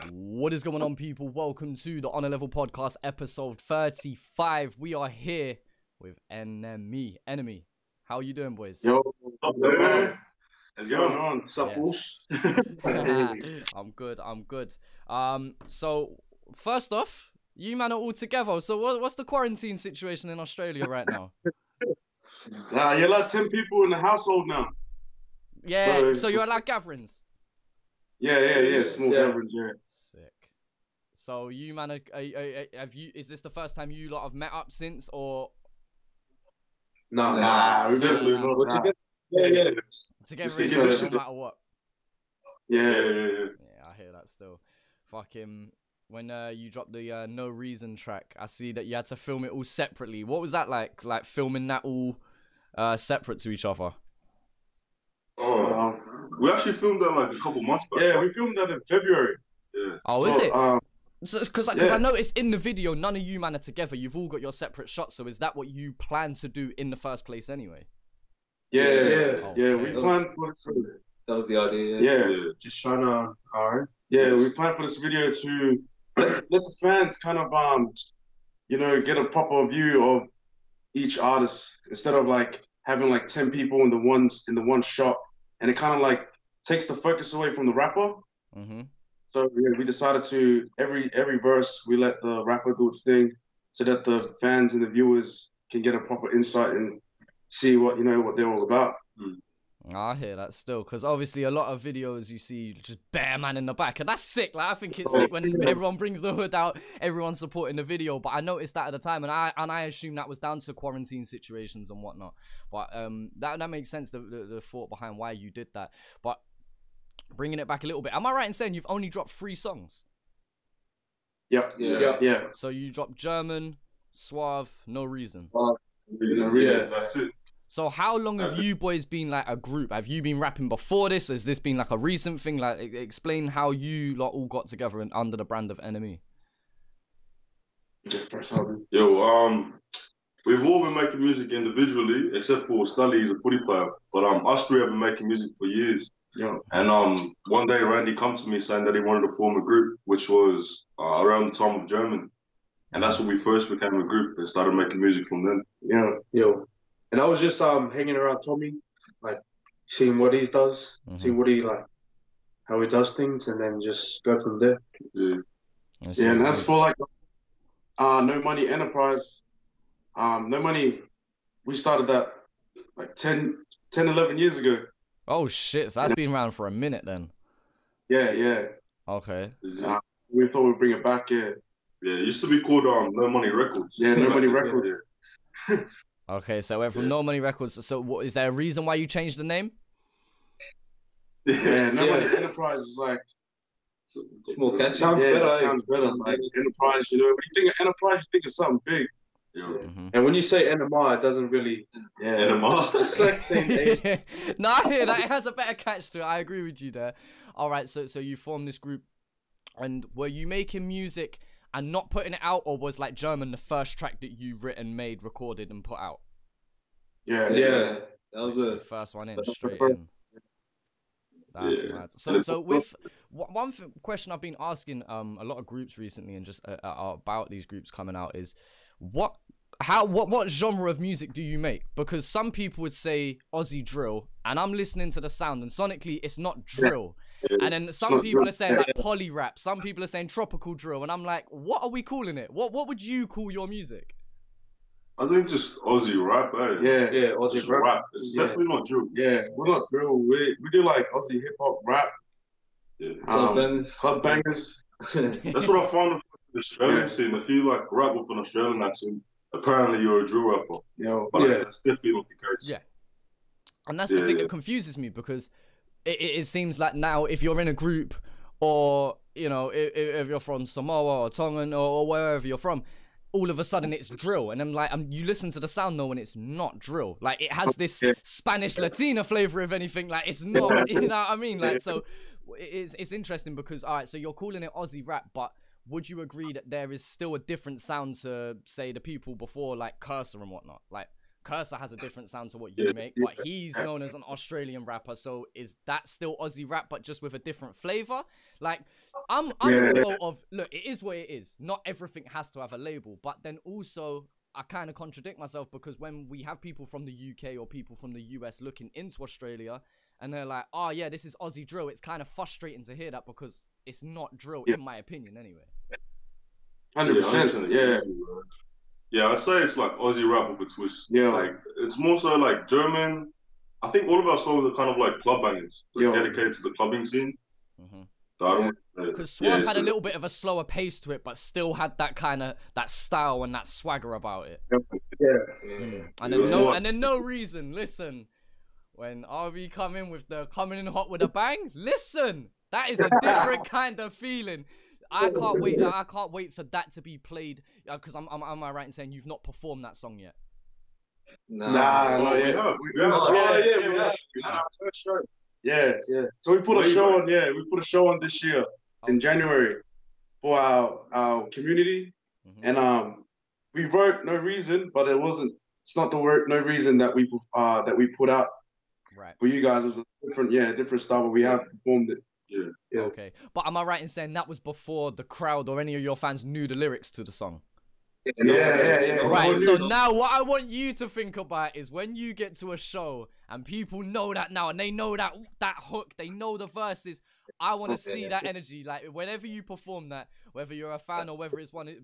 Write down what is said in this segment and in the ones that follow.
What is going on, people? Welcome to the On a Level podcast, episode 35. We are here with NME. NME, how are you doing, boys? Yo, what's going on? What's up, Yes. I'm good. So first off, you man are all together. So what's the quarantine situation in Australia right now? You're allowed 10 people in the household now. Yeah. So you're allowed gatherings. Yeah. Small gatherings, yeah. Sick. So you man, have you? Is this the first time you lot have met up since, or? Nah, we've definitely not. Together. Yeah. Together, no matter what. Yeah. Yeah, I hear that still. Fucking when you dropped the No Reason track, I see that you had to film it all separately. What was that like? Like filming that all separate to each other? Oh, we actually filmed that like a couple months back. Yeah, we filmed that in February. Yeah. Oh, is it? Because I noticed in the video, none of you man are together. You've all got your separate shots. So is that what you plan to do in the first place anyway? Yeah. Okay. We planned for this. That was the idea. Yeah. Just trying to. Alright. Yeah, we planned for this video to let the fans kind of get a proper view of each artist instead of like having like 10 people in the one shot, and it kind of like takes the focus away from the rapper. Mm-hmm. So yeah, we decided to every verse we let the rapper do its thing, so that the fans and the viewers can get a proper insight and see what they're all about. I hear that still, because obviously a lot of videos you see just bare man in the back, and that's sick. Like I think it's sick when everyone brings the hood out, everyone's supporting the video. But I noticed that at the time, and I assume that was down to quarantine situations and whatnot. But that makes sense, the thought behind why you did that. But bringing it back a little bit, am I right in saying you've only dropped 3 songs? Yeah. So you dropped German, Suave, No Reason. No Reason. That's it. So how long have you boys been like a group? Have you been rapping before this? Has this been like a recent thing? Like explain how you lot all got together and under the brand of NME. Yo, we've all been making music individually, except for Sully, he's a footy player. But us 3 have been making music for years. Yeah. And one day Randy come to me saying that he wanted to form a group, which was around the time of German. And that's when we first became a group and started making music from then. Yeah. Yo. And I was just hanging around Tommy, like seeing what he does, seeing what he how he does things, and then just go from there. Yeah. And that's for like No Money Enterprise. No Money, we started that like 10, 11 years ago. Oh shit, so that's been around for a minute then. Yeah. Okay. We thought we'd bring it back, yeah. Yeah, it used to be called No Money Records. Yeah, No Money Records. Yeah. Okay, so we're from No Money Records. So what, is there a reason why you changed the name? Yeah, No Money Enterprise is like More catchy. Sounds better. Like Enterprise, when you think of Enterprise, you think of something big. Yeah. Mm-hmm. And when you say NMR, it doesn't really. NMR. It's like saying age. No, I hear that. It has a better catch to it. I agree with you there. All right, so you formed this group, and were you making music and not putting it out, or was like German the first track that you written, made, recorded, and put out? Yeah. That was the first one in, straight in. That's mad. So with one question I've been asking a lot of groups recently, and just about these groups coming out, is what genre of music do you make? Because some people would say Aussie drill, and I'm listening to the sound, and sonically it's not drill. And then some people are saying like poly rap, some people are saying tropical drill, and I'm like, what are we calling it? What would you call your music? I think just Aussie rap, eh? Yeah, Aussie rap. It's definitely not drill. Yeah, we're not drill. We do like Aussie hip hop rap. Yeah. Club bangers. That's what I found with the Australian scene. If you like rap with an Australian accent, apparently you're a drill rapper. But it's definitely not the case. Yeah. And that's the thing that confuses me, because it seems like now if you're in a group, or if you're from Samoa or Tongan or wherever you're from, all of a sudden it's drill, and I'm like, you listen to the sound though, and it's not drill. Like it has this Spanish Latina flavor, if anything. Like it's not, you know what I mean? Like so, it's interesting because all right, so you're calling it Aussie rap, but would you agree that there is still a different sound to say the people before, like Cursor and whatnot? Like Cursor has a different sound to what you make, but he's known as an Australian rapper. So is that still Aussie rap, but just with a different flavor? Like, I'm in the boat of, look, it is what it is. Not everything has to have a label, but then also I kind of contradict myself, because when we have people from the UK or people from the US looking into Australia and they're like, oh yeah, this is Aussie drill, it's kind of frustrating to hear that, because it's not drill, in my opinion, anyway. 100%. Yeah. Yeah, I'd say it's like Aussie rap with a twist. Yeah. Like, it's more so like German. I think all of our songs are kind of like club bangers, like dedicated to the clubbing scene. Because Suave had a little bit of a slower pace to it, but still had that kind of that style and that swagger about it. And then no reason. Listen, when RV come in coming in hot with a bang, listen, that is a different kind of feeling. I can't wait. I can't wait for that to be played. Because am I right in saying you've not performed that song yet? Nah, we have. Yeah. So we put a show on. Yeah, we put a show on this year in January for our community, and we wrote No Reason, but it's not the word No Reason that we put out. Right. For you guys, it was a different style, but we have performed it. Yeah. Okay. But am I right in saying that was before the crowd or any of your fans knew the lyrics to the song? Yeah. Right, so now what I want you to think about is when you get to a show and people know that now and they know that hook, they know the verses, I want to see that energy. Like, whenever you perform that, whether you're a fan or whether it's one of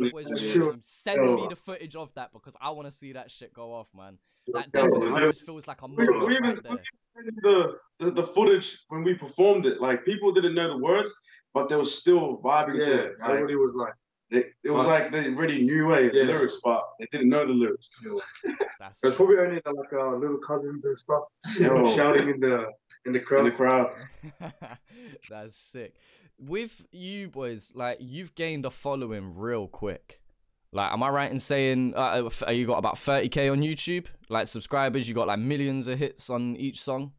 the boys from your team, send me the footage of that, because I want to see that shit go off, man. That definitely just feels like a moment right there. The footage when we performed it, like, people didn't know the words, but they were still vibing to it. Everybody was like, it was like they already knew the lyrics, but they didn't know the lyrics. There's probably only like little cousins and stuff shouting in the crowd. That's sick. With you boys, like, you've gained a following real quick. Like, am I right in saying you got about 30K on YouTube? Like, subscribers, you got like millions of hits on each song?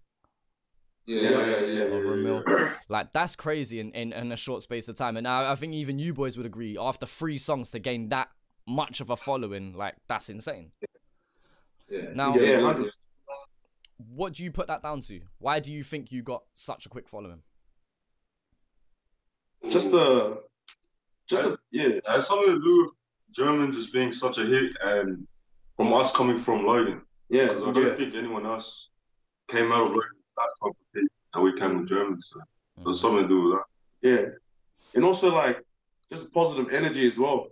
Over a mil. Like, that's crazy in a short space of time. And I think even you boys would agree, after 3 songs to gain that much of a following, like, that's insane. Now, what do you put that down to? Why do you think you got such a quick following? It has something to do with German just being such a hit, and from us coming from Logan. I don't think anyone else came out of Logan with that type of hit, and we came with German, so there's something to do with that. Yeah, and also, like, just positive energy as well.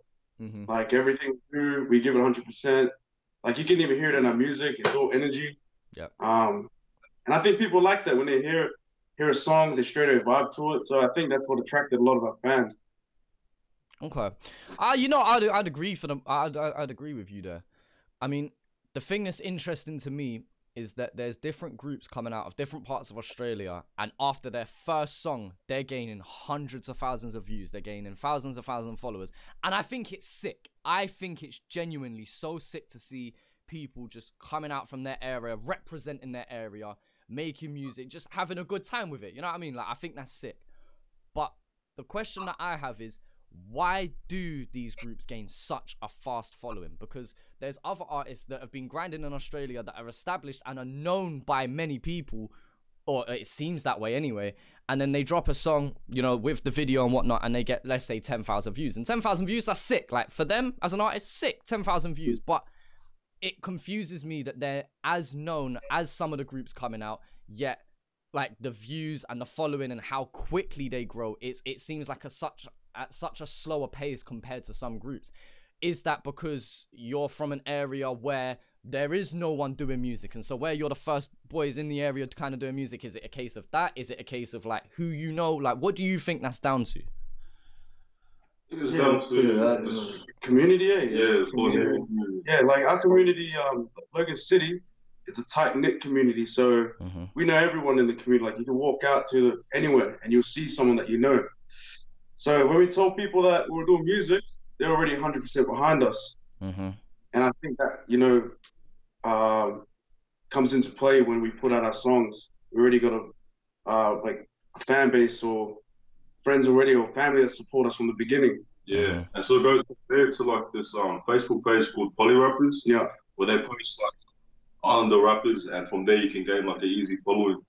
Like, everything we give it 100%. Like, you can even hear it in our music. It's all energy. And I think people like that when they hear a song, they straight away vibe to it. So I think that's what attracted a lot of our fans. Okay, I'd agree for them. I'd agree with you there. I mean, the thing that's interesting to me is that there's different groups coming out of different parts of Australia, and after their first song, they're gaining hundreds of thousands of views. They're gaining thousands of followers, and I think it's sick. I think it's genuinely so sick to see people just coming out from their area, representing their area, making music, just having a good time with it. You know what I mean? Like, I think that's sick. But the question that I have is, why do these groups gain such a fast following? Because there's other artists that have been grinding in Australia that are established and are known by many people, or it seems that way anyway, and then they drop a song, you know, with the video and whatnot, and they get, let's say, 10,000 views. And 10,000 views, that's sick. Like, for them as an artist, sick, 10,000 views. But it confuses me that they're as known as some of the groups coming out, yet, like, the views and the following and how quickly they grow, it seems like at such a slower pace compared to some groups. Is that because you're from an area where there is no one doing music, and so where you're the first boys in the area kind of doing music? Is it a case of that? Is it a case of, like, who you know? Like, what do you think that's down to? It's down to community. Community. Yeah, like, our community, Logan City, it's a tight-knit community, so we know everyone in the community. Like, you can walk out to anywhere and you'll see someone that you know. So when we told people that we were doing music, they're already 100% behind us. And I think that, you know, comes into play when we put out our songs. We already got a fan base or friends already, or family that support us from the beginning. And so it goes compared to, like, this Facebook page called Poly Rappers. where they post like on the rappers, and from there you can gain like an easy following.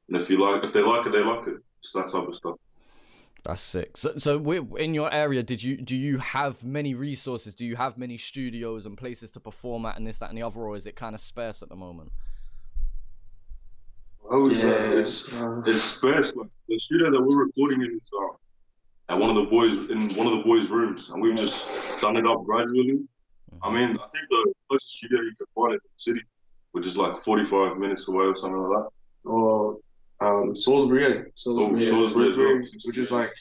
And if they like it, they like it. It's that type of stuff. That's sick. So in your area, do you have many resources? Do you have many studios and places to perform at, and this, that, and the other, or is it kind of sparse at the moment? I would say it's sparse. Like the studio that we're recording in is at one of the boys' rooms, and we've just done it up gradually. I mean, I think the closest studio you can find in the city, which is like 45 minutes away or something like that. Or Salisbury, which is like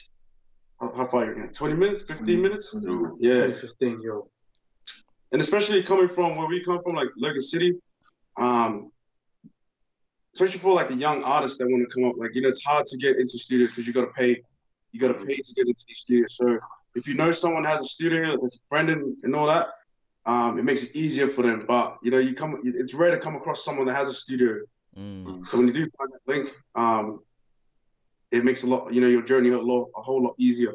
how far are you? 20 minutes, 15 minutes? Yeah, 15, yo. And especially coming from where we come from, like Logan City, especially for like the young artists that want to come up, like, you know, it's hard to get into studios because you gotta pay to get into these studios. So if you know someone has a studio, has a friend and all that, it makes it easier for them. But you know, it's rare to come across someone that has a studio. So when you do find that link, it makes your journey a whole lot easier.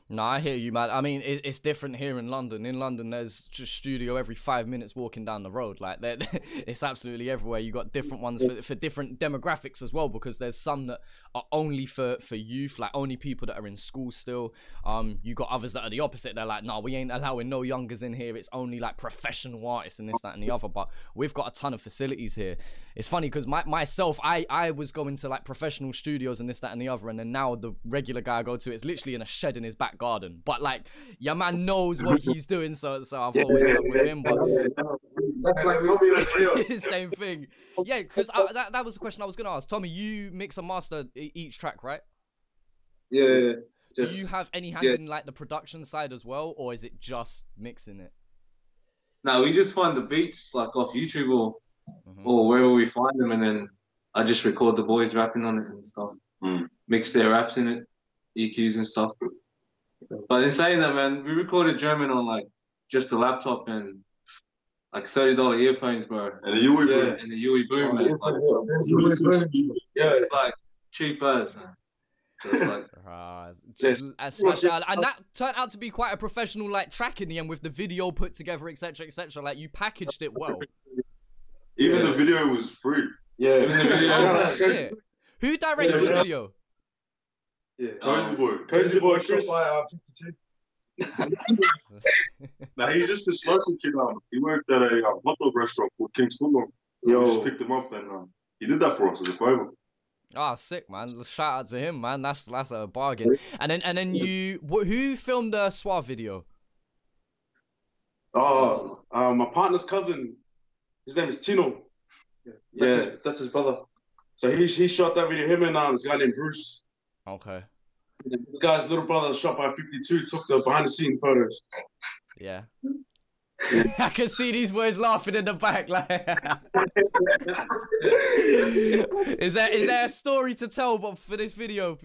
No, I hear you, man. I mean, it's different here in London. In London, there's just studio every 5 minutes walking down the road. Like, it's absolutely everywhere. You got different ones for different demographics as well, because there's some that are only for youth, like only people that are in school still. You got others that are the opposite. They're like, no, we ain't allowing no youngers in here. It's only like professional artists and this, that, and the other. But we've got a ton of facilities here. It's funny because myself, I was going to like professional studios and this, that, and the other, and then now the regular guy I go to, it's literally in a shed in his back garden, but like your man knows what he's doing, so I've always stuck with him. But that's like Tommy. Same thing. Yeah, because that was the question I was gonna ask. Tommy, you mix and master each track, right? Yeah. Do you have any hand in like the production side as well, or is it just mixing it? No, we just find the beats like off YouTube or wherever we find them, and then I just record the boys rapping on it and stuff. Mix their raps in it, EQs and stuff. But in saying that, man, we recorded German on like just a laptop and like $30 earphones, bro. And the UE boom. And the UE boom, man. Like, it's like cheap as, man. So it's like, and that turned out to be quite a professional like track in the end, with the video put together, etc., etc. Like, you packaged it well. Even the video was free. Yeah. Even the video. Shit. Who directed the video? Yeah, Cozy Boy, Chris. Nah, he's just this local kid. He worked at a hot dog restaurant called King's Fulham. We just picked him up, and he did that for us as a favor. Ah, sick, man! Shout out to him, man. That's a bargain. And then who filmed the Suave video? My partner's cousin. His name is Tino. Yeah, that's his brother. So he shot that video. Him and this guy named Bruce. Okay. The guy's little brother shot by 52 took the behind the scene photos. Yeah. I can see these boys laughing in the back. Like, is there a story to tell for this video?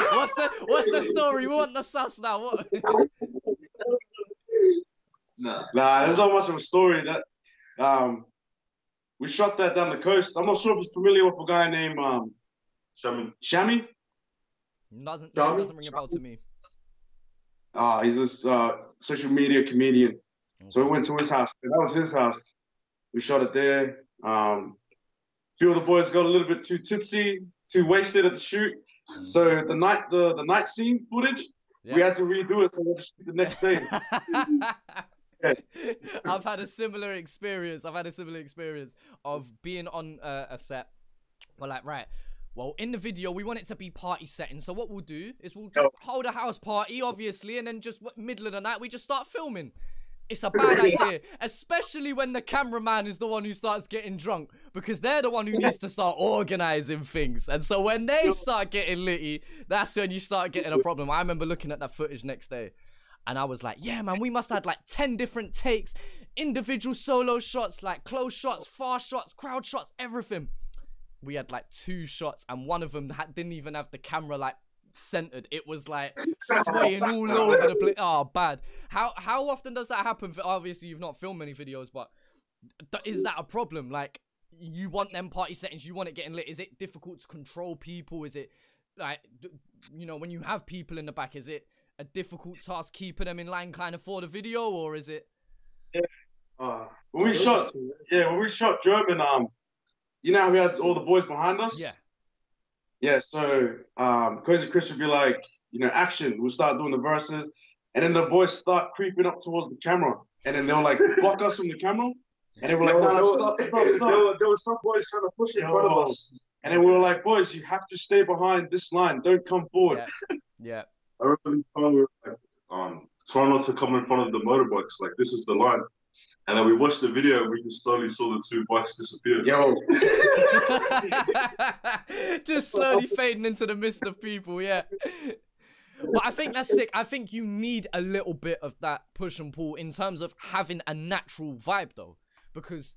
What's the story? We want the sus now. What? Nah, there's not much of a story. That we shot that down the coast. I'm not sure if you're familiar with a guy named Shami. Doesn't ring a bell to me. He's this social media comedian. Okay. So we went to his house. That was his house. We shot it there. A few of the boys got a little bit too tipsy, too wasted at the shoot. So the night scene footage, we had to redo it. So we'll just shoot the next day. I've had a similar experience. Of being on a set. We're like, right, well, in the video, we want it to be party setting. So what we'll do is we'll just hold a house party, obviously, and then just middle of the night, we just start filming. It's a bad idea, especially when the cameraman is the one who starts getting drunk, because they're the one who needs to start organizing things. And so when they start getting litty, that's when you start getting a problem. I remember looking at that footage next day, and I was like, yeah, man, we must have had like 10 different takes, individual solo shots, like close shots, far shots, crowd shots, everything. We had like 2 shots, and one of them didn't even have the camera like centered. It was like swaying all over the place. Oh, bad. How often does that happen? Obviously, you've not filmed many videos, but is that a problem? Like, you want them party settings, you want it getting lit. Is it difficult to control people? Is it like, you know, when you have people in the back, is it a difficult task keeping them in line kind of for the video, or is it? Yeah. When we shot German, you know how we had all the boys behind us? Yeah. Yeah, so Crazy Chris would be like, you know, action. We'll start doing the verses, and then the boys start creeping up towards the camera, and then they'll like block us from the camera, and they were like, no, stop. There were some boys trying to push in front of us. And then we were like, boys, you have to stay behind this line. Don't come forward. Yeah. I remember we were like, try not to come in front of the motorbikes. Like, this is the line. And then we watched the video and we just slowly saw the two bikes disappear. Yo. Just slowly fading into the mist of people, yeah. But I think that's sick. I think you need a little bit of that push and pull in terms of having a natural vibe, though. Because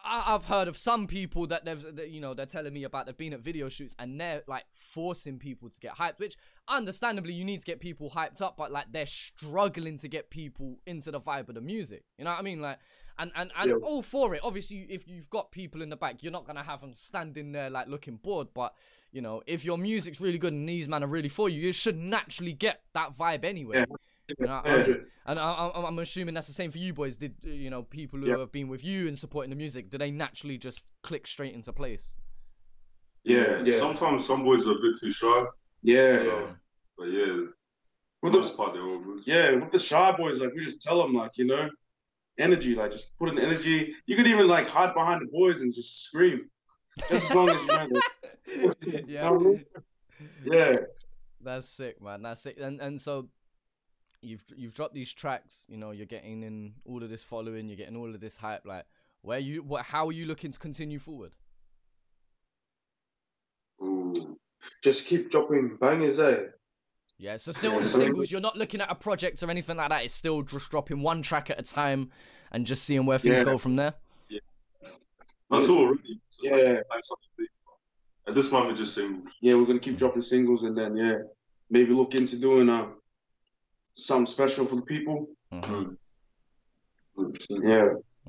I've heard of some people that they're telling me about they've been at video shoots and they're like forcing people to get hyped, which understandably you need to get people hyped up, but like they're struggling to get people into the vibe of the music. You know what I mean? Like, and all for it. Obviously, if you've got people in the back, you're not gonna have them standing there like looking bored. But you know, if your music's really good and these men are really for you, you should naturally get that vibe anyway. Yeah. You know, and I'm assuming that's the same for you boys. Did you know people who have been with you and supporting the music? Do they naturally just click straight into place? Yeah. Sometimes some boys are a bit too shy. But with the most part they're all good. Yeah, with the shy boys, like we just tell them, like, you know, energy, like just put in the energy. You could even like hide behind the boys and just scream, just as long as you know. Yeah. That's sick, man. That's sick. And so. You've dropped these tracks, you know, you're getting in all of this following, you're getting all of this hype. Like, how are you looking to continue forward? Just keep dropping bangers, eh? Yeah, so still on the singles, you're not looking at a project or anything like that. It's still just dropping one track at a time and just seeing where things go from there. Yeah, that's all already. So at this moment, just singles. Yeah, we're gonna keep dropping singles and then maybe look into doing something special for the people. Yeah,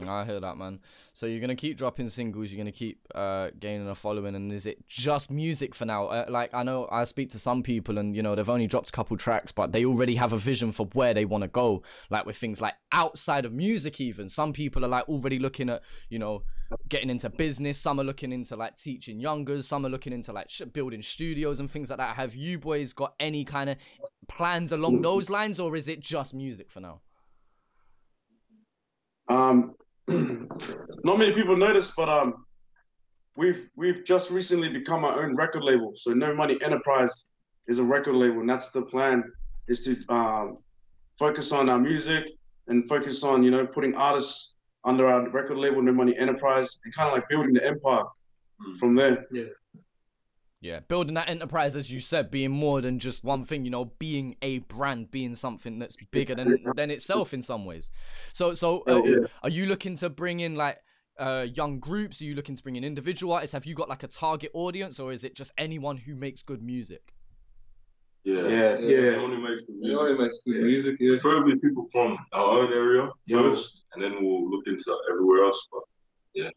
I hear that, man. So you're gonna keep dropping singles, you're gonna keep gaining a following, and is it just music for now? Like, I know I speak to some people and you know they've only dropped a couple tracks, but they already have a vision for where they want to go, like with things like outside of music. Even some people are like already looking at, you know, getting into business. Some are looking into like teaching youngers. Some are looking into like building studios and things like that. Have you boys got any kind of plans along those lines, or is it just music for now? Not many people notice, but we've just recently become our own record label. So No Money Enterprise is a record label, and that's the plan, is to focus on our music and focus on, you know, putting artists under our record label, No Money Enterprise, and kind of like building the empire from there. Yeah, building that enterprise, as you said, being more than just one thing, you know, being a brand, being something that's bigger than itself in some ways. So are you looking to bring in like young groups? Are you looking to bring in individual artists? Have you got like a target audience, or is it just anyone who makes good music? Yeah. Only makes good music. Yeah. Preferably people from our own area first, and then we'll look into everywhere else. But yeah.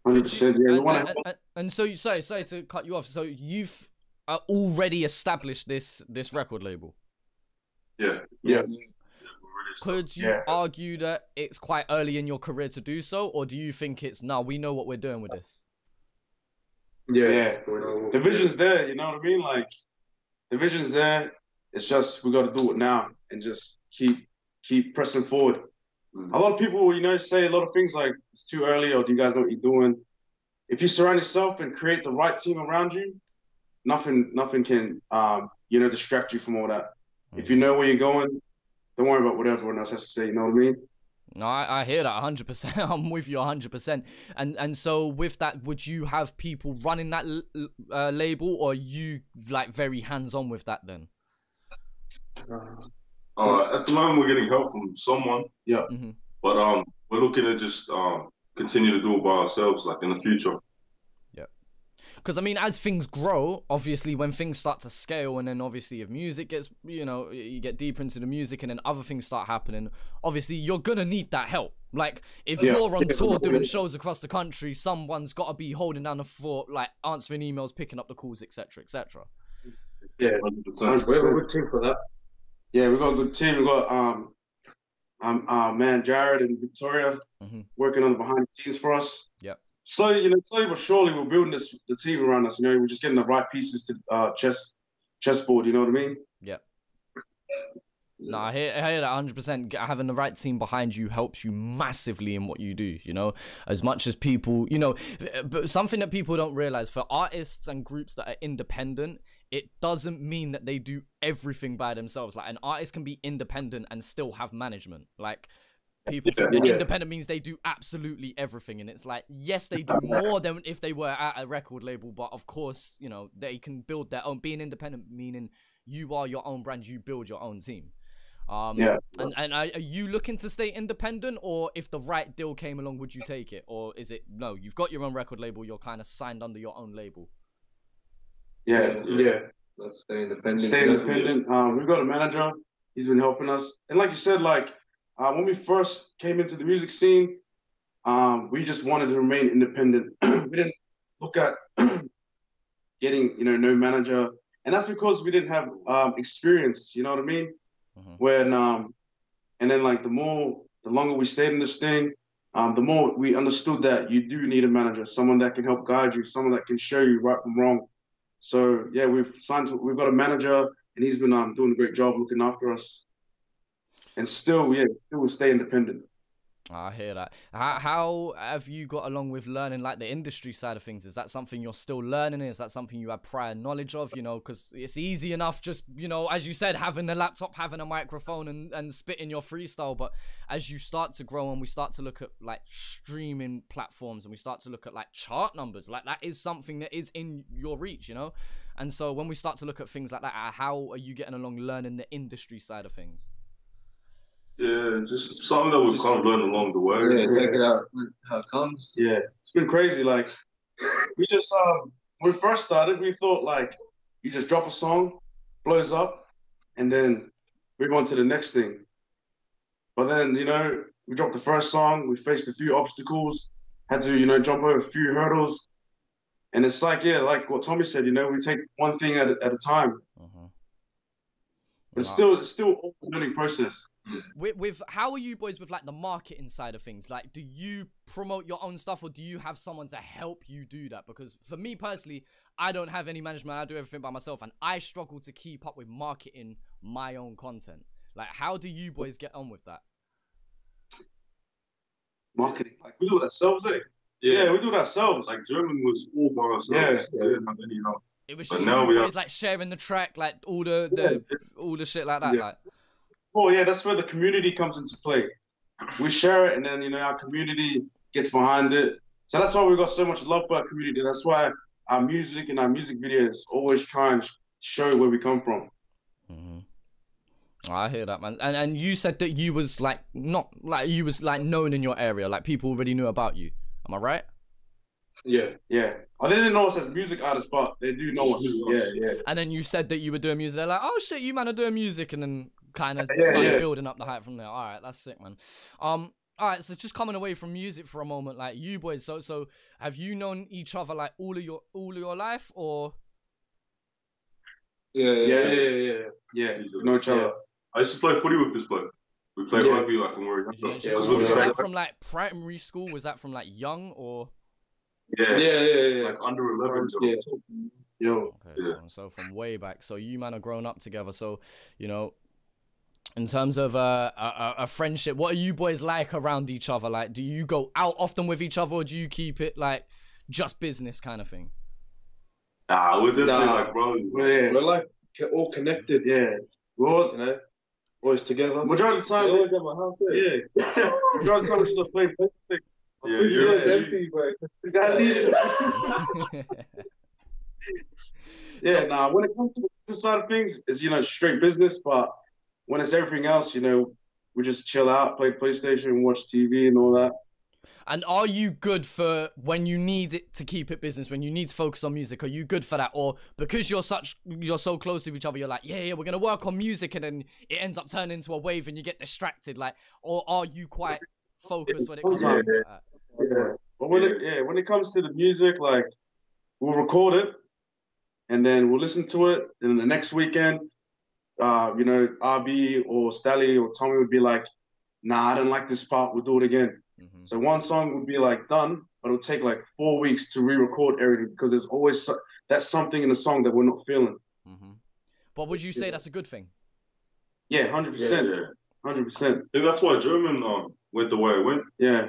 100%, and so sorry to cut you off. So you've already established this record label. Yeah. Could you argue that it's quite early in your career to do so, or do you think it's we know what we're doing with this? Yeah. The vision's there. You know what I mean? Like the vision's there. It's just we got to do it now and just keep pressing forward. A lot of people, you know, say a lot of things like it's too early, or do you guys know what you're doing? If you surround yourself and create the right team around you, nothing can you know, distract you from all that. If you know where you're going, don't worry about what everyone else has to say. You know what I mean? No, I hear that 100%. I'm with you 100%. And so with that, would you have people running that label, or are you like very hands on with that then? At the moment, we're getting help from someone. Yeah. But we're looking to just continue to do it by ourselves, like in the future. Yeah. Because I mean, as things grow, obviously, when things start to scale, and then obviously if music gets, you know, you get deeper into the music, and then other things start happening, obviously you're gonna need that help. Like if you're on tour doing shows across the country, someone's got to be holding down the fort, like answering emails, picking up the calls, etc., etc. Yeah, we're a good team for that. Yeah, we got a good team. We got man Jared and Victoria working on the behind the scenes for us. Yep. Slowly, slowly but surely, we're building the team around us. We're just getting the right pieces to chessboard. You know what I mean? Yep. No, I hear that 100%. Having the right team behind you helps you massively in what you do, as much as people, but something that people don't realize, for artists and groups that are independent, it doesn't mean that they do everything by themselves. Like, an artist can be independent and still have management. Like, people think that independent means they do absolutely everything, and it's like, yes, they do more than if they were at a record label, but of course, they can build their own. Being independent meaning you are your own brand, you build your own team. And are you looking to stay independent, or if the right deal came along, would you take it? Or is it, no, you've got your own record label, you're kind of signed under your own label? Yeah. Let's stay independent. We've got a manager. He's been helping us. And like you said, when we first came into the music scene, we just wanted to remain independent. We didn't look at getting, no manager. And that's because we didn't have experience, you know what I mean? When and then the longer we stayed in this thing, the more we understood that you do need a manager, someone that can help guide you, someone that can show you right from wrong. So yeah, we've got a manager, and he's been doing a great job looking after us. And still stay independent. I hear that. How have you got along with learning the industry side of things? Is that something you're still learning? Is that something you have prior knowledge of? Because it's easy enough just, as you said, having a laptop, having a microphone and spitting your freestyle. But as you start to grow and we start to look at streaming platforms and we start to look at chart numbers, that is something that is in your reach, And so when we start to look at things like that, how are you getting along learning the industry side of things? Yeah, just something that we've kind of learned along the way. Yeah, take it out how it comes. Yeah, it's been crazy. We just when we first started, we thought you just drop a song, blows up, and then move on to the next thing. But then we dropped the first song, we faced a few obstacles, had to jump over a few hurdles, and it's like what Tommy said, we take one thing at a time. But it's still a learning process. With how are you boys with the marketing side of things? Do you promote your own stuff, or do you have someone to help you do that? Because for me personally, I don't have any management. I do everything by myself, and I struggle to keep up with marketing my own content. How do you boys get on with that? Marketing, we do it ourselves, eh? Yeah, we do it ourselves. German was all by ourselves. Yeah. We didn't have any help. It was just you boys sharing the track, all the shit like that. Yeah. Oh yeah, that's where the community comes into play. We share it, and then our community gets behind it. So that's why we got so much love for our community. That's why our music and our music videos always try and show where we come from. I hear that, man. And you said that you was you was known in your area, people already knew about you. Am I right? Yeah. I didn't know us as music artists, but they do know us. Yeah. And then you said that you were doing music. They're like, oh shit, you man are doing music, and then kind of started building up the hype from there. All right, that's sick, man. All right, so just coming away from music for a moment, you boys. So have you known each other all of your life, or? Yeah. Know each other. I used to play footy with this bloke. We played rugby when we were young. Was that from primary school? Was that from young or? Yeah. Under 11. Okay, so from way back. So you man are growing up together. So in terms of a friendship, what are you boys like around each other? Do you go out often with each other, or do you keep it just business kind of thing? Nah, we're definitely brothers. We're all connected. Yeah, we're all always together. Majority of the time, we always at my house. Yeah. Majority of the time, we just play PlayStation. It's empty, but this guy's eating. When it comes to the business side of things, it's straight business. But when it's everything else, we just chill out, play PlayStation, watch TV, and all that. And are you good for when you need it to keep it business, when you need to focus on music? Are you good for that, or because you're so close with each other, you're like, yeah, we're gonna work on music, and then it ends up turning into a wave, and you get distracted, or are you quite focused when it comes to that? Yeah. But when it comes to the music, we'll record it, and then we'll listen to it, and the next weekend you know, RB or Stally or Tommy would be like, nah, I don't like this part, we'll do it again. So one song would be like done, but it'll take like 4 weeks to re-record everything because there's always that's something in the song that we're not feeling. But would you say that's a good thing? Yeah, 100%. 100%. I think that's why German went the way it went. Yeah.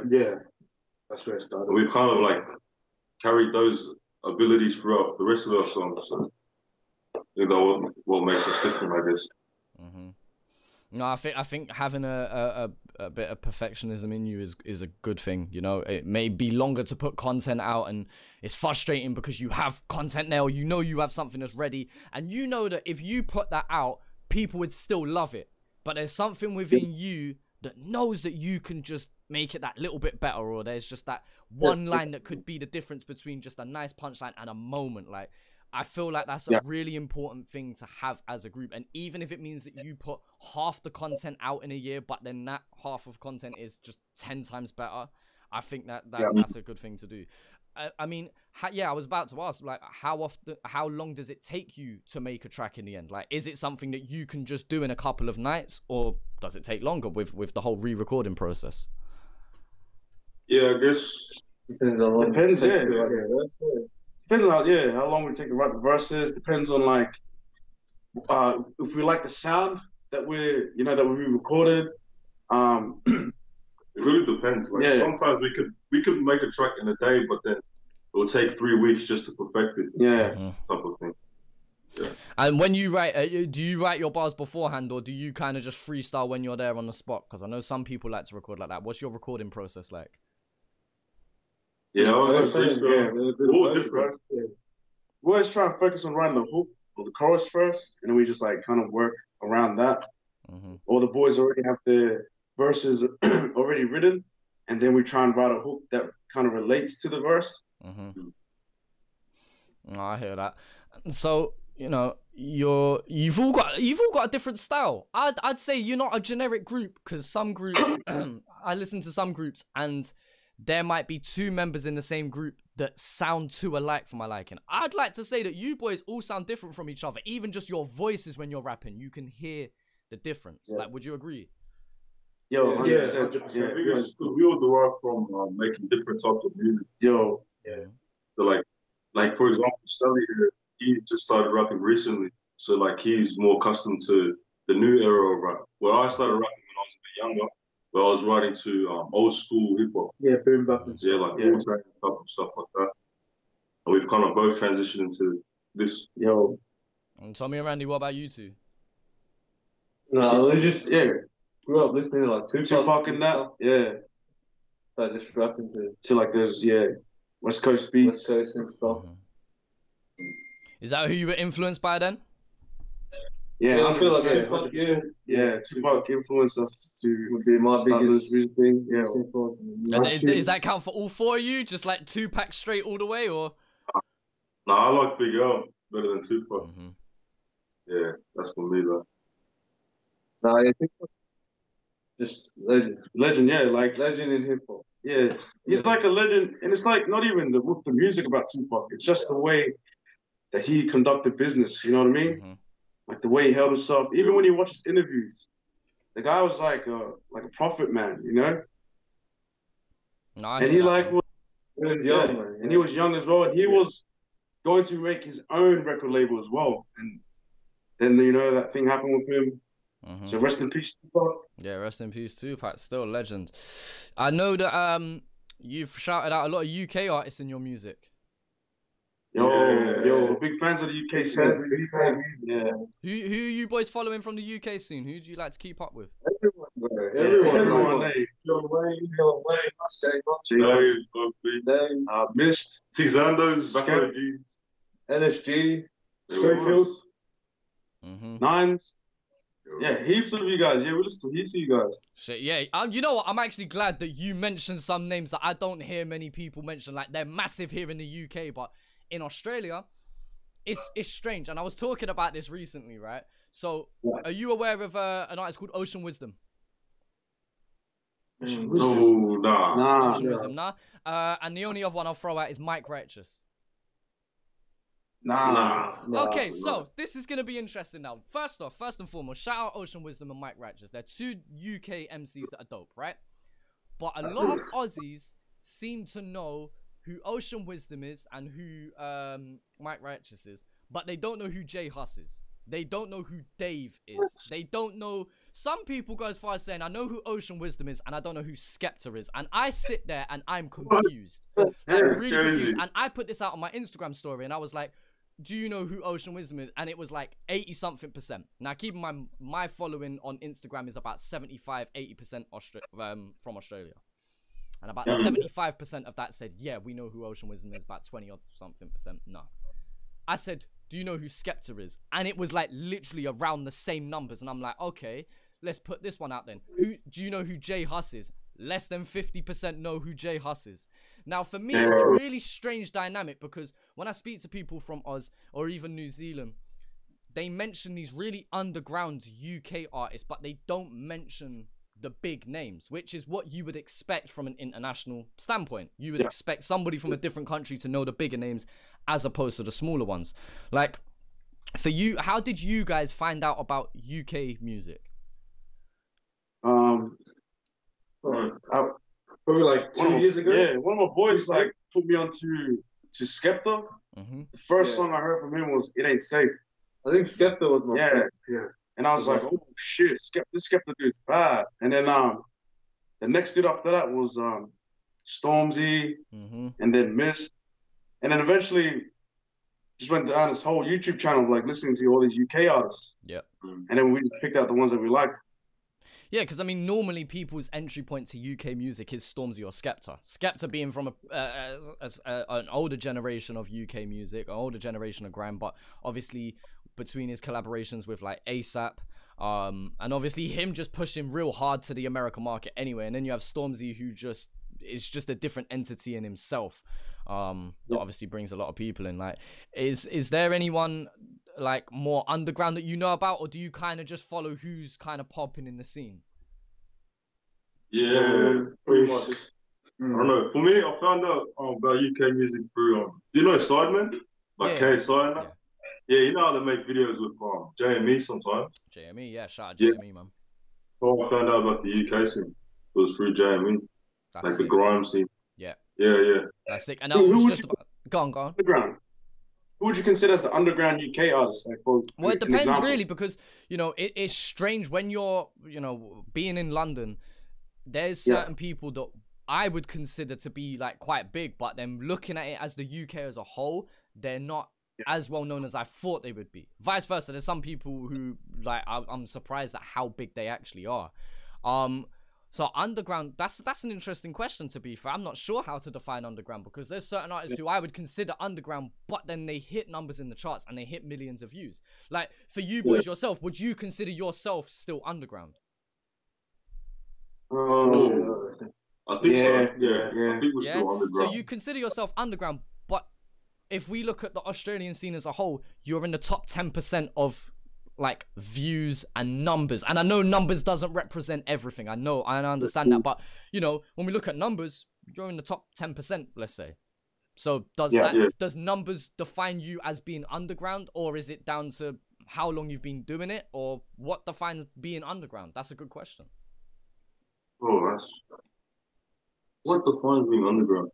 That's where it started. We've kind of like carried those abilities throughout the rest of our songs. So I think that what makes us different, I guess. No, I think having a bit of perfectionism in you is a good thing. You know, it may be longer to put content out, and it's frustrating because you have content now. You know you have something that's ready, and you know that if you put that out, people would still love it. But there's something within you that knows that you can just make it that little bit better, or there's just that one line that could be the difference between just a nice punchline and a moment. Like, I feel like that's a really important thing to have as a group. And even if it means that you put half the content out in a year, but then that half of content is just 10 times better, I think that's a good thing to do. I mean, I was about to ask, like, how long does it take you to make a track in the end? Like, is it something that you can just do in a couple of nights, or does it take longer with the whole re-recording process? Yeah, I guess depends on depends on how long we take to write the verses. Depends on like if we like the sound that we recorded. It really depends. Like sometimes we could make a track in a day, but then it will take 3 weeks just to perfect it. Type of thing. Yeah. And when you write, do you write your bars beforehand, or do you kind of just freestyle when you're there on the spot? Because I know some people like to record like that. What's your recording process like? Yeah, all different. We always try and focus on writing the hook or the chorus first, and then we just like kind of work around that. Or the boys already have their verses already written, and then we try and write a hook that kind of relates to the verse. Oh, I hear that. So, you know, you've all got a different style. I'd say you're not a generic group, because some groups I listen to some groups and there might be 2 members in the same group that sound too alike for my liking. I'd like to say that you boys all sound different from each other. Even just your voices when you're rapping, you can hear the difference. Like, would you agree? Yo, 100%. Because we all derive from making different types of music. So like for example, Sully here, he just started rapping recently. So like he's more accustomed to the new era of rap. Where I started rapping when I was a bit younger, where I was writing to old school hip hop. Boom bap and stuff. Like all type of stuff like that. And we've kind of both transitioned into this. And Tommy and Randy, what about you two? No, we just grew up listening to like Tupac and that. So just rapping to like those West Coast beats. West Coast and stuff. Is that who you were influenced by then? Yeah, I feel like Tupac, Tupac influenced us to would be my biggest music thing. Does that count for all 4 of you? Just like Tupac straight all the way, or? No, I like Big L better than Tupac. Yeah, that's for me though. No, I think just legend. Like legend in hip hop. Yeah, he's like a legend, and it's like not even with the music about Tupac. It's just the way that he conducted business. You know what I mean? Like the way he held himself. Even when you watch his interviews, the guy was like a prophet, man. You know? No, and he was young, and he was young as well, and he was going to make his own record label as well. And then that thing happened with him. So rest in peace, Tupac. Yeah, rest in peace, Tupac. Still a legend. I know that you've shouted out a lot of UK artists in your music. Yo, big fans of the UK scene. Who are you boys following from the UK scene? Who do you like to keep up with? Everyone. John Wayne, Mist, Tizando's, NSG, Schofield, Nines. Yeah, heaps of you guys. Yeah, we listen to heaps of you guys. Shit, yeah. You know what? I'm actually glad that you mentioned some names that I don't hear many people mention. Like, they're massive here in the UK, but in Australia, it's strange. And I was talking about this recently, right? So, are you aware of an artist called Ocean Wisdom? No, nah. Ocean Wisdom, nah. And the only other one I'll throw out is Mike Righteous. Nah. Okay, so this is gonna be interesting now. First and foremost, shout out Ocean Wisdom and Mike Righteous. They're two UK MCs that are dope, right? But a lot of Aussies seem to know who Ocean Wisdom is and who Mike Righteous is, but they don't know who Jay Huss is. They don't know who Dave is. They don't know. Some people go as far as saying, I know who Ocean Wisdom is and I don't know who Skepta is. And I sit there and I'm confused. Like, really confused. And I put this out on my Instagram story and I was like, do you know who Ocean Wisdom is? And it was like 80-something%. Now, keep in mind, my following on Instagram is about 75-80% from Australia. And about 75% of that said, yeah, we know who Ocean Wisdom is. About 20-something%, no. I said, do you know who Skepta is? And it was like literally around the same numbers. And I'm like, okay, let's put this one out then. Do you know who Jay Huss is? Less than 50% know who Jay Huss is. Now, for me, it's a really strange dynamic because when I speak to people from Oz or even New Zealand, they mention these really underground UK artists, but they don't mention the big names, which is what you would expect from an international standpoint. You would expect somebody from a different country to know the bigger names as opposed to the smaller ones. Like, for you, how did you guys find out about UK music? Probably like 2 years ago. Yeah, one of my boys like put me on to Skepta. The first song I heard from him was "It Ain't Safe." I think Skepta was my yeah. And I was like, oh shit, this Skepta dude's bad. And then the next dude after that was Stormzy, and then Mist, and then eventually just went down this whole YouTube channel of like listening to all these UK artists. Yeah. And then we picked out the ones that we liked. Yeah, because I mean, normally people's entry point to UK music is Stormzy or Skepta. Skepta being from an older generation of UK music, an older generation of grime, but obviously between his collaborations with like ASAP, and obviously him just pushing real hard to the American market anyway. And then you have Stormzy, who is just a different entity in himself. That obviously brings a lot of people in. Like, is there anyone like more underground that you know about, or do you kind of just follow who's kind of popping in the scene? Yeah, pretty much. I don't know. For me, I found out about UK music through do you know Sidemen? Like KSI? Yeah, you know how they make videos with JME sometimes. JME, yeah, shout out JME, man. So I found out about the UK scene. It was through JME. That's like sick. The grime scene. Yeah. Yeah. That's sick. And that was just about... Go on. Underground. Who would you consider as the underground UK artist? Like, well, it depends really, because, you know, it's strange when you're, you know, being in London, there's certain people that I would consider to be like quite big, but then looking at it as the UK as a whole, they're not as well known as I thought they would be. Vice versa, there's some people who like I'm surprised at how big they actually are. So underground, that's an interesting question, to be fair. I'm not sure how to define underground, because there's certain artists who I would consider underground, but then they hit numbers in the charts and they hit millions of views. Like, for you boys yourself, would you consider yourself still underground? I think so. Yeah. I think we're still underground. So you consider yourself underground, but if we look at the Australian scene as a whole, you're in the top 10% of like views and numbers. And I know numbers doesn't represent everything. I understand that, but you know, when we look at numbers, you're in the top 10%, let's say. So does numbers define you as being underground, or is it down to how long you've been doing it, or what defines being underground? That's a good question. What defines being underground?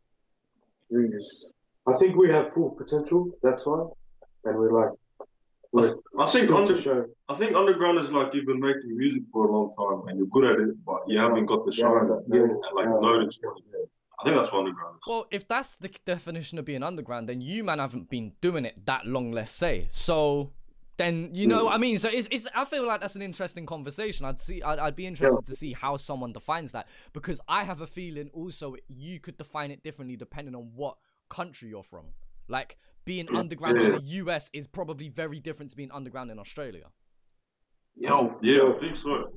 I think we have full potential, that's why. And we're like, I think underground is like you've been making music for a long time and you're good at it, but you haven't got the shine and like loads. I think that's what underground is. Well, if that's the definition of being underground, then you man haven't been doing it that long, let's say. So then, you know what I mean? So it's I feel like that's an interesting conversation. I'd be interested to see how someone defines that, because I have a feeling also you could define it differently depending on what country you're from. Like, being underground in the US is probably very different to being underground in Australia. I think so.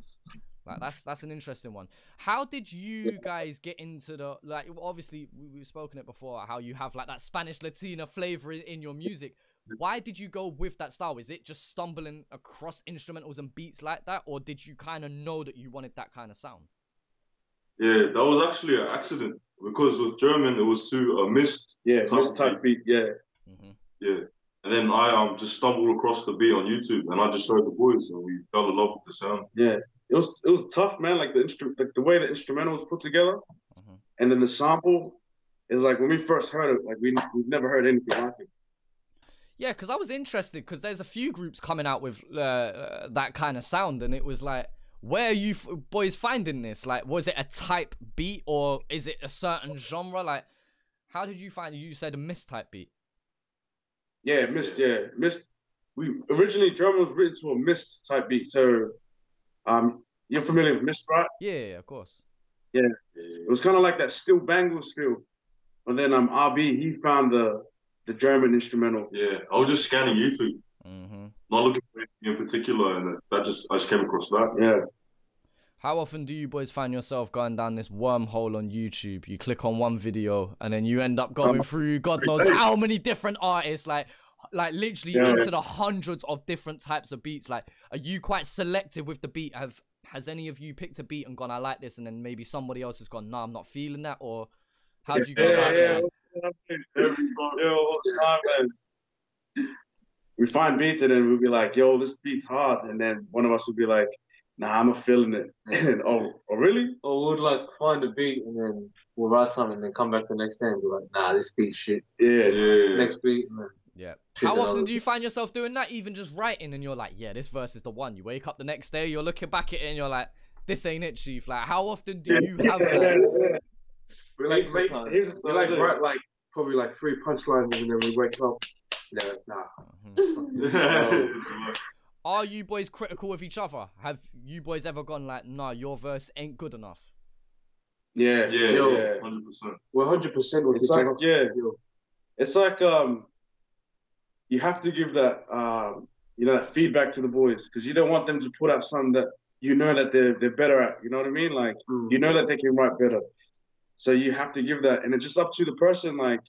Like, that's an interesting one. How did you guys get into the, like, obviously we've spoken it before, how you have like that Spanish Latina flavor in your music. Why did you go with that style? Is it just stumbling across instrumentals and beats like that, or did you kind of know that you wanted that kind of sound? Yeah, that was actually an accident, because with German it was to a Mist type beat. Yeah. Yeah, And then I just stumbled across the beat on YouTube, and I just showed the boys, and we fell in love with the sound. Yeah, it was tough, man. Like the way the instrumental was put together, and then the sample. It was like when we first heard it, like we've never heard anything like it. Yeah, because I was interested because there's a few groups coming out with that kind of sound, and it was like, where are you boys finding this? Like, was it a type beat or is it a certain genre? Like, how did you find it? You said a mistype beat. Yeah, Mist. Yeah, Mist. We originally drum was written to a Mist type beat. So, you're familiar with Mist, right? Yeah, of course. Yeah, it was kind of like that Still Bangles feel. And then RB, he found the German instrumental. Yeah, I was just scanning YouTube, not looking for anything in particular, and I just came across that. Yeah. How often do you boys find yourself going down this wormhole on YouTube? You click on one video and then you end up going through God knows how many different artists, like literally into the hundreds of different types of beats. Like, are you quite selective with the beat? Has any of you picked a beat and gone, I like this, and then maybe somebody else has gone, no, I'm not feeling that? Or how do you go about it? All the time, man. We find beats and then we'll be like, yo, this beat's hard. And then one of us will be like, nah, I'm not feeling it. And oh, really? Or we'd like find a beat and then we'll write something and then come back the next day and be like, nah, this beat's shit. Yeah. Next beat. And then yeah. How often do you find yourself doing that? Even just writing and you're like, yeah, this verse is the one. You wake up the next day, you're looking back at it and you're like, this ain't it, Chief. Like, how often do you have that? We write like probably like 3 punchlines and then we wake up. Are you boys critical with each other? Have you boys ever gone like, nah, your verse ain't good enough? Yeah, 100%. We're 100% with each other. Yeah, it's like you have to give that that feedback to the boys because you don't want them to put out something that you know that they're better at. You know what I mean? Like you know that they can write better, so you have to give that, and it's just up to the person. Like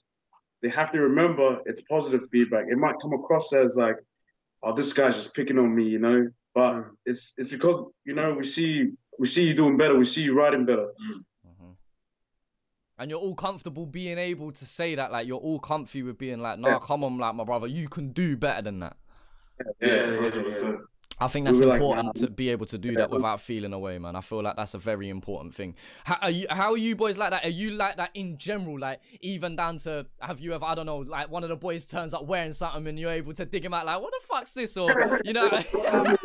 they have to remember it's positive feedback. It might come across as like, oh, this guy's just picking on me, you know. But it's because we see you doing better. We see you writing better. And you're all comfortable being able to say that, like you're all comfy with being like, nah, come on, like my brother, you can do better than that. Yeah. I think that's important to be able to do that without feeling away, man. I feel like that's a very important thing. How are you boys like that? Are you like that in general? Like even down to, have you ever, I don't know, like one of the boys turns up wearing something and you're able to dig him out like, what the fuck's this? Or, you know, the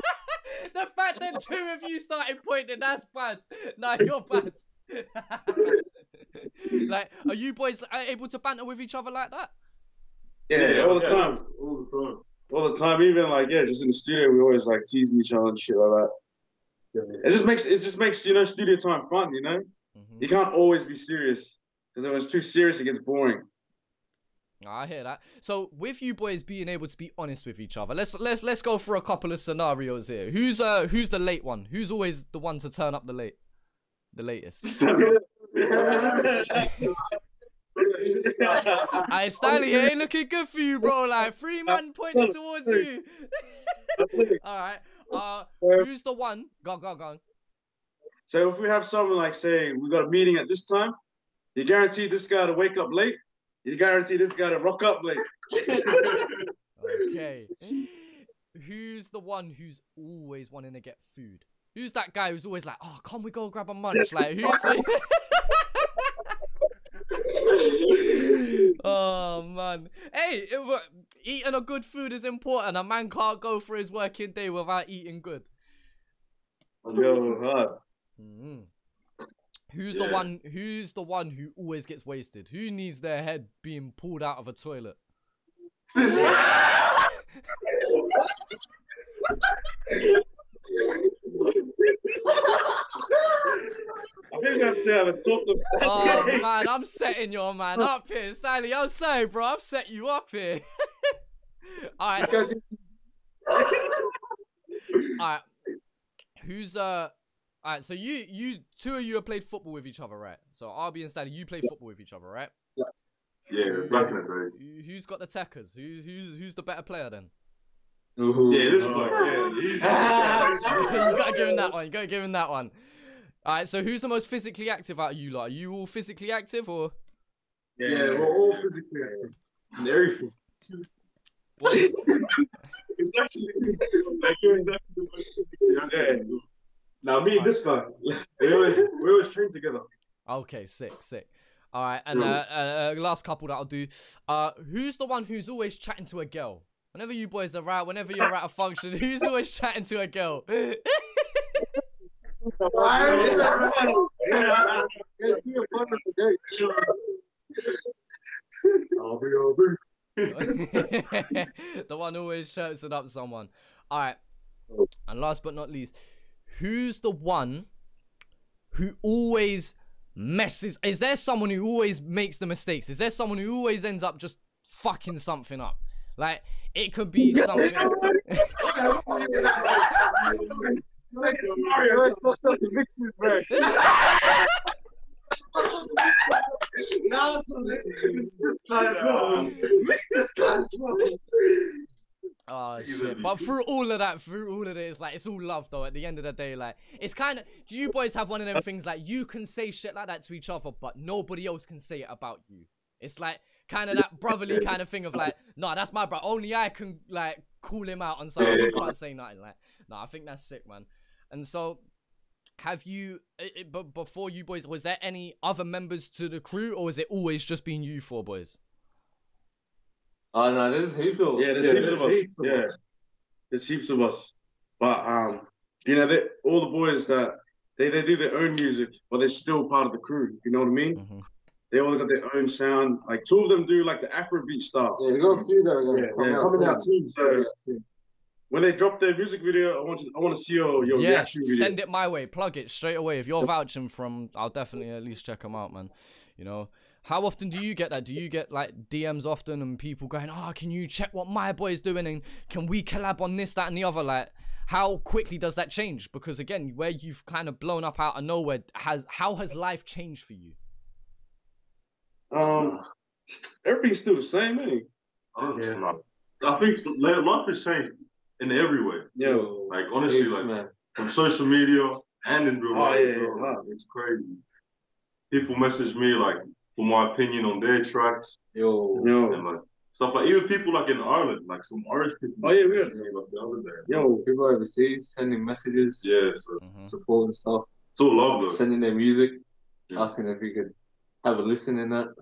fact that 2 of you started pointing, that's bad. Nah, you're bad. Like, are you boys able to banter with each other like that? Yeah, all the time. All the time, even like just in the studio, we always like teasing each other and shit like that. It just makes studio time fun, you know. You can't always be serious because if it's too serious, it gets boring. I hear that. So with you boys being able to be honest with each other, let's go through a couple of scenarios here. Who's the late one? Who's always the one to turn up the latest? Hey, Stanley, it ain't looking good for you, bro. Like 3 men pointing towards you. All right. Who's the one? Go. So if we have someone like saying we got a meeting at this time, you guarantee this guy to wake up late. You guarantee this guy to rock up late. Okay. Who's the one who's always wanting to get food? Who's that guy who's always like, oh, can't we go grab a munch? Like, who's Oh, man. Hey, eating a good food is important. A man can't go for his working day without eating good. Who's the one who always gets wasted? Who needs their head being pulled out of a toilet? I think that's the top. Oh man, I'm setting your man up here, Stanley. I'm sorry, bro. I'm setting you up here. All right. Who's All right. So you 2 of you have played football with each other, right? So RB and Stanley, you play football with each other, right? Yeah, back in the days. Who's got the techers? Who's the better player then? Yeah, this one. You gotta give him that one. All right, so who's the most physically active out of you lot? Are you all physically active or? Yeah, we're all physically active. And everything. It's actually like it's actually Now me and this guy, we always train together. Okay, sick. All right, and last couple that I'll do. Who's the one who's always chatting to a girl? Whenever you boys are out, whenever you're at a function, who's always chatting to a girl? The one who always shouts it up someone. All right, and last but not least, who's the one who always messes? Is there someone who always makes the mistakes? Is there someone who always ends up just fucking something up? Like, it could be something. Oh shit! But through all of it, it's like it's all love though. At the end of the day, like it's kind of. Do you boys have one of them things like you can say shit like that to each other, but nobody else can say it about you? It's like kind of that brotherly kind of thing of like, no, that's my bro. Only I can like call him out on something. You can't say nothing. Like, no, I think that's sick, man. And so, have you? But before you boys, was there any other members to the crew, or is it always just been you four boys? Oh no, there's heaps of there's heaps of us. But you know, all the boys that they do their own music, but they're still part of the crew. You know what I mean? They all got their own sound. Like 2 of them do like the Afrobeat stuff. Yeah, we got a few that are coming out soon. So when they drop their music video, I want to see your reaction video. Send it my way. Plug it straight away. If you're vouching from, I'll definitely at least check them out, man. You know. How often do you get that? Do you get like DMs often and people going, oh, can you check what my boy's doing and can we collab on this, that and the other? Like, how quickly does that change? Because again, where you've kind of blown up out of nowhere, how has life changed for you? Everything's still the same, ain't it? I think life has changed in every way. Yeah. Like honestly, like from social media and in real life. It's crazy. People message me like for my opinion on their tracks. And like stuff like even people like in Ireland, like some Irish people. Oh yeah, we had me like the other day. People overseas sending messages, support and stuff. It's all love though. Sending their music, asking if we could have a listen in that.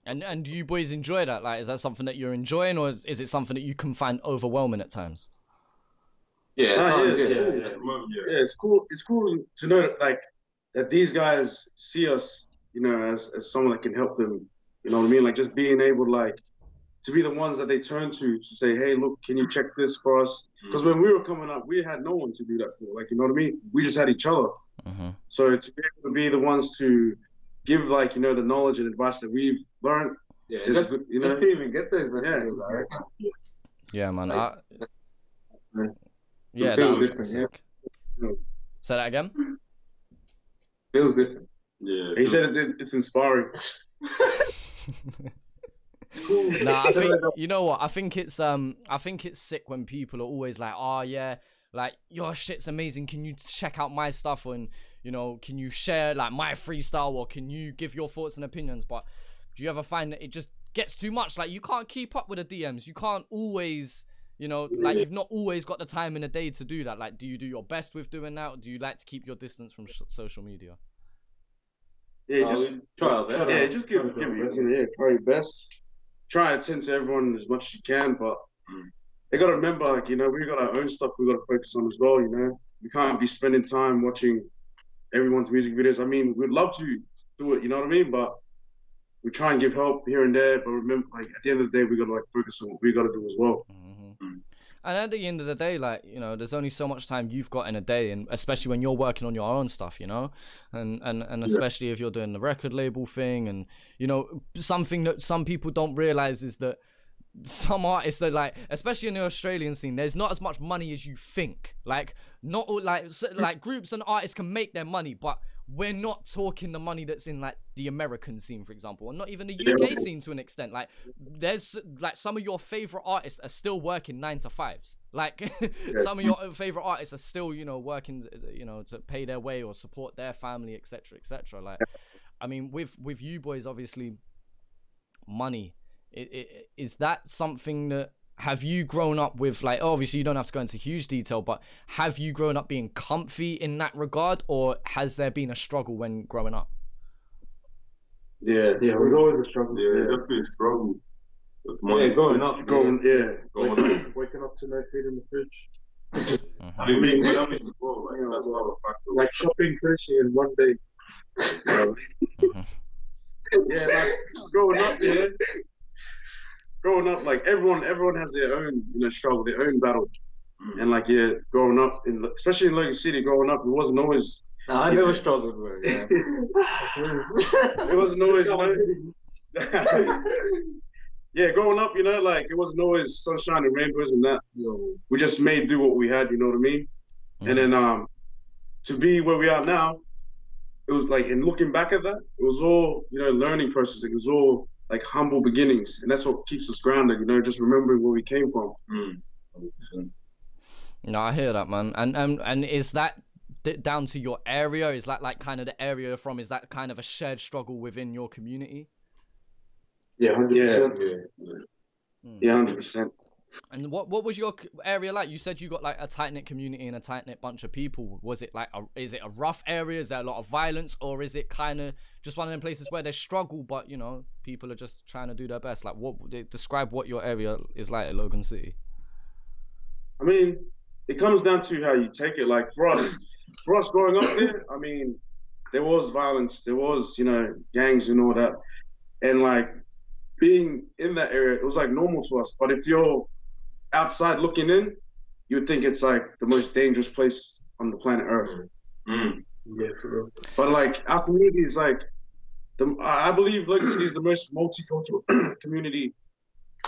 And do you boys enjoy that? Like, is that something that you're enjoying, or is it something that you can find overwhelming at times? It's cool. It's cool to know that, like, that these guys see us, you know, as someone that can help them. You know what I mean? Like, just being able, like, to be the ones that they turn to say, hey, look, can you check this for us? Because when we were coming up, we had no one to do that for. Like, you know what I mean? We just had each other. So to be able to be the ones to give, like, you know, the knowledge and advice that we've learned. Just to even get those messages. Yeah, man. Feels different. Say that again. Feels different. Yeah. He said it's inspiring. It's cool. Nah, I think, you know what? I think it's sick when people are always like, oh yeah, like your shit's amazing. Can you check out my stuff? And you know, can you share like my freestyle, or can you give your thoughts and opinions? But do you ever find that it just gets too much? Like you can't keep up with the DMs. You can't always, you know, like you've not always got the time in a day to do that. Like, do you do your best with doing that, or do you like to keep your distance from social media? Yeah, just try our best. Yeah, just give try your best. Try to attend to everyone as much as you can, but they gotta remember, like, you know, we got our own stuff we gotta focus on as well. You know, we can't be spending time watching everyone's music videos. I mean, we'd love to do it, you know what I mean? But we try and give help here and there. But remember, like at the end of the day, we gotta like focus on what we gotta do as well. And at the end of the day, like, you know, there's only so much time you've got in a day, and especially when you're working on your own stuff, you know, and especially if you're doing the record label thing, and you know, something that some people don't realize is that some artists are like, especially in the Australian scene, there's not as much money as you think. Like, not like groups and artists can make their money, but we're not talking the money that's in like the American scene, for example, and not even the UK scene to an extent. Like, there's like some of your favorite artists are still working 9 to 5s. Like, some of your favorite artists are still, you know, working, you know, to pay their way or support their family, etc., etc. Like, I mean, with you boys, obviously, money Is that something that, have you grown up with, like, obviously you don't have to go into huge detail, but have you grown up being comfy in that regard, or has there been a struggle when growing up? Yeah, it was always a struggle. Yeah, definitely a struggle. Waking up to no food in the fridge. I mean, that's another factor. Like shopping first in one day. Yeah, like growing up, like everyone has their own, struggle, their own battle. And like, growing up especially in Logan City, growing up, it wasn't always. Nah, I never struggled, bro. Yeah. It wasn't always, yeah, growing up, like it wasn't always sunshine and rainbows and that. We just made do what we had, you know what I mean? And then to be where we are now, it was like, and looking back at that, it was all, learning process. It was all like humble beginnings, and that's what keeps us grounded, just remembering where we came from. No, I hear that, man. And is that down to your area? Is that like kind of the area you're from? Is that kind of a shared struggle within your community? Yeah, 100%. Yeah, 100%. And what was your area like? You said you got like a tight-knit community and a tight-knit bunch of people. Was it like, is it a rough area? Is there a lot of violence? Or is it kind of just one of them places where there's struggle, but, people are just trying to do their best? Like, describe what your area is like at Logan City. I mean, it comes down to how you take it. Like, for us growing up there, I mean, there was violence. There was, gangs and all that. And, like, being in that area, it was, like, normal to us. But if you're outside looking in, you would think it's like the most dangerous place on the planet Earth. Yeah, true. But like our community is like I believe Logan City is the most multicultural community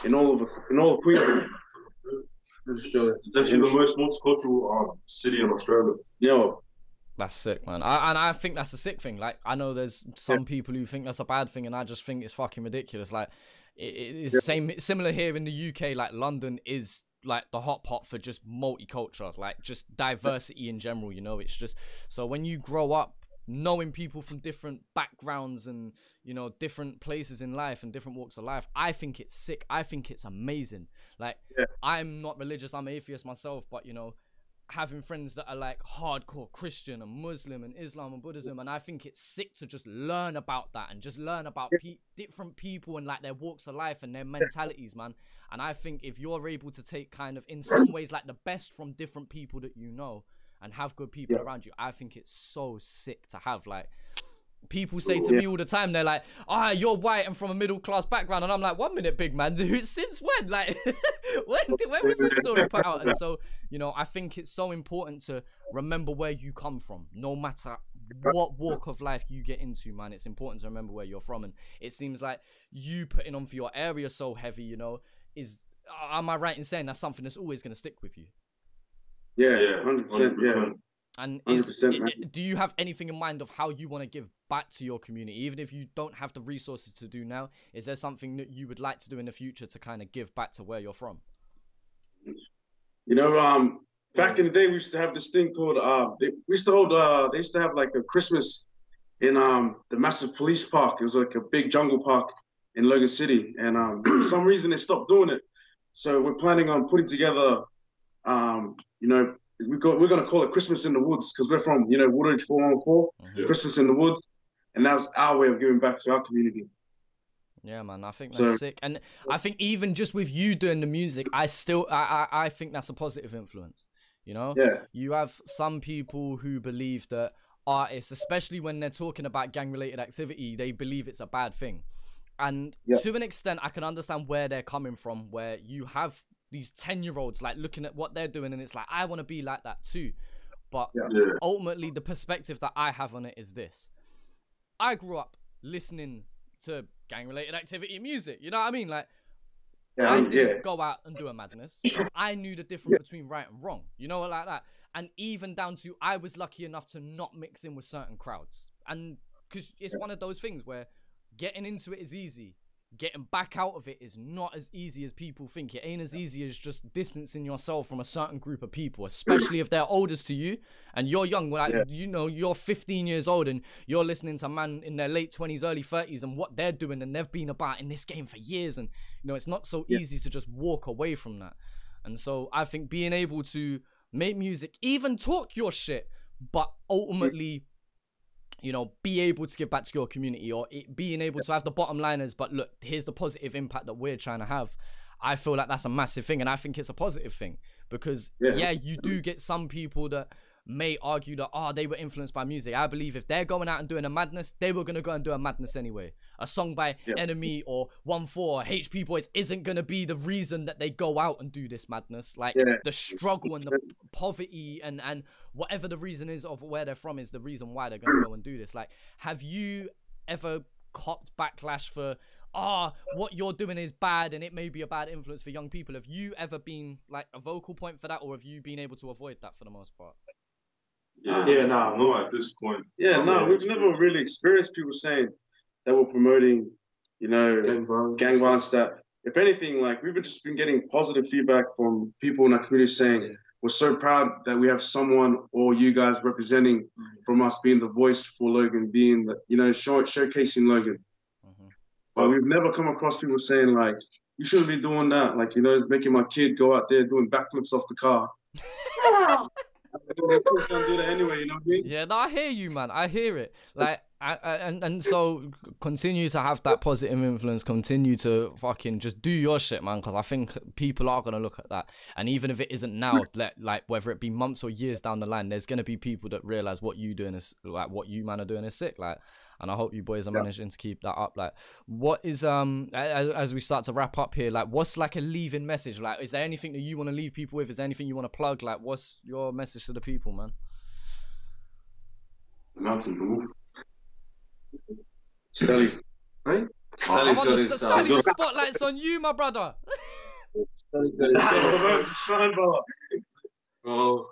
in all of Queensland. It's actually the most multicultural city in Australia. That's sick, man. And I think that's a sick thing. Like, I know there's some people who think that's a bad thing, and I just think it's fucking ridiculous. Like, it's similar here in the UK. Like, London is like the hot pot for just multicultural, like just diversity in general. It's just, so when you grow up knowing people from different backgrounds and different places in life and different walks of life, I think it's sick. I think it's amazing. Like, I'm not religious, I'm atheist myself, but having friends that are like hardcore Christian and Muslim and Islam and Buddhism, and I think it's sick to just learn about that and just learn about different people and like their walks of life and their mentalities, man. And I think if you're able to take kind of in some ways like the best from different people that and have good people around you, I think it's so sick to have. Like, people say to me all the time, they're like, you're white and from a middle class background, and I'm like, 1 minute, big man, dude, since when? Like, when was this story put out? And so, I think it's so important to remember where you come from, no matter what walk of life you get into, man. It's important to remember where you're from, and it seems like you putting on for your area so heavy, am I right in saying that's something that's always going to stick with you? Yeah, 100%, yeah. And do you have anything in mind of how you want to give back to your community, even if you don't have the resources to do now? Is there something that you would like to do in the future to kind of give back to where you're from? Back in the day, we used to have this thing called they used to have like a Christmas in the massive police park. It was like a big jungle park in Logan City, and for some reason they stopped doing it. So we're planning on putting together we're going to call it Christmas in the Woods, because we're from, Woodridge 414, Christmas in the Woods. And that's our way of giving back to our community. Yeah, man, I think that's sick. And I think even just with you doing the music, I think that's a positive influence. You have some people who believe that artists, especially when they're talking about gang-related activity, they believe it's a bad thing. And to an extent, I can understand where they're coming from, where you have these 10-year-olds like looking at what they're doing and it's like, I want to be like that too. But ultimately the perspective that I have on it is this: I grew up listening to gang-related activity music, you know what I mean? Like, I didn't go out and do a madness because I knew the difference between right and wrong, like that. And even down to, I was lucky enough to not mix in with certain crowds, and because it's one of those things where getting into it is easy, getting back out of it is not as easy as people think. It ain't as easy as just distancing yourself from a certain group of people, especially if they're oldest to you and you're young. Like, you know, you're 15 years old and you're listening to man in their late 20s, early 30s and what they're doing, and they've been about in this game for years. And, you know, it's not so easy to just walk away from that. And so I think being able to make music, even talk your shit, but ultimately, you know, be able to give back to your community, or being able to have the bottom liners, but look, here's the positive impact that we're trying to have. I feel like that's a massive thing, and I think it's a positive thing because, yeah, you do get some people that may argue that, oh, they were influenced by music. I believe if they're going out and doing a madness, they were going to go and do a madness anyway. A song by NME or 1-4 or HP Boys isn't going to be the reason that they go out and do this madness. Like, the struggle and the poverty and whatever the reason is of where they're from is the reason why they're going to go and do this. Like, have you ever copped backlash for, what you're doing is bad and it may be a bad influence for young people? Have you ever been, like, a vocal point for that, or have you been able to avoid that for the most part? No, at this point. We've never really experienced people saying that we're promoting, you know, gang violence. That, if anything, like, we've just been getting positive feedback from people in our community saying, we're so proud that we have someone or you guys representing from us, being the voice for Logan, being the, you know, showcasing Logan. But we've never come across people saying, like, you shouldn't be doing that. Like, you know, it's making my kid go out there doing backflips off the car. Don't do that anyway, you know what I mean? Yeah, no, I hear you, man. I hear it. Like, and so continue to have that positive influence. Continue to fucking just do your shit, man. Because I think people are gonna look at that, and even if it isn't now, like whether it be months or years down the line, there's gonna be people that realize what you doing is, like, what you man are doing is sick. Like, and I hope you boys are managing to keep that up. Like, what is as we start to wrap up here, like, what's like a leaving message? Like, is there anything that you want to leave people with? Is there anything you want to plug? Like, what's your message to the people, man? Nothing. Stelly. Right? The spotlight's on you, my brother. Well,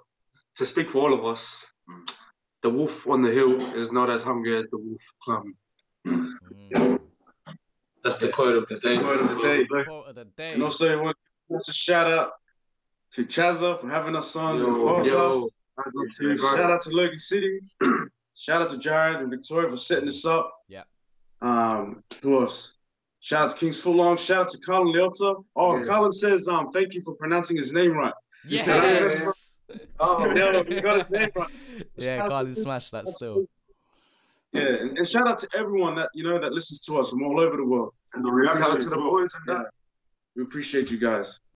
to speak for all of us, the wolf on the hill is not as hungry as the wolf club. That's the quote of the day. Quote of the day. And also, I want to shout out to Chazza for having us on this podcast. Shout out to Logan City. Shout out to Jared and Victoria for setting this up. Yeah. Who else? Shout out to King's Fulong. Shout out to Colin Leota. Colin says, thank you for pronouncing his name right. Yes. You got his name right. Yeah, Colin smashed that still. Yeah, and shout out to everyone that, you know, that listens to us from all over the world. And the reaction to the boys and that. We appreciate you guys.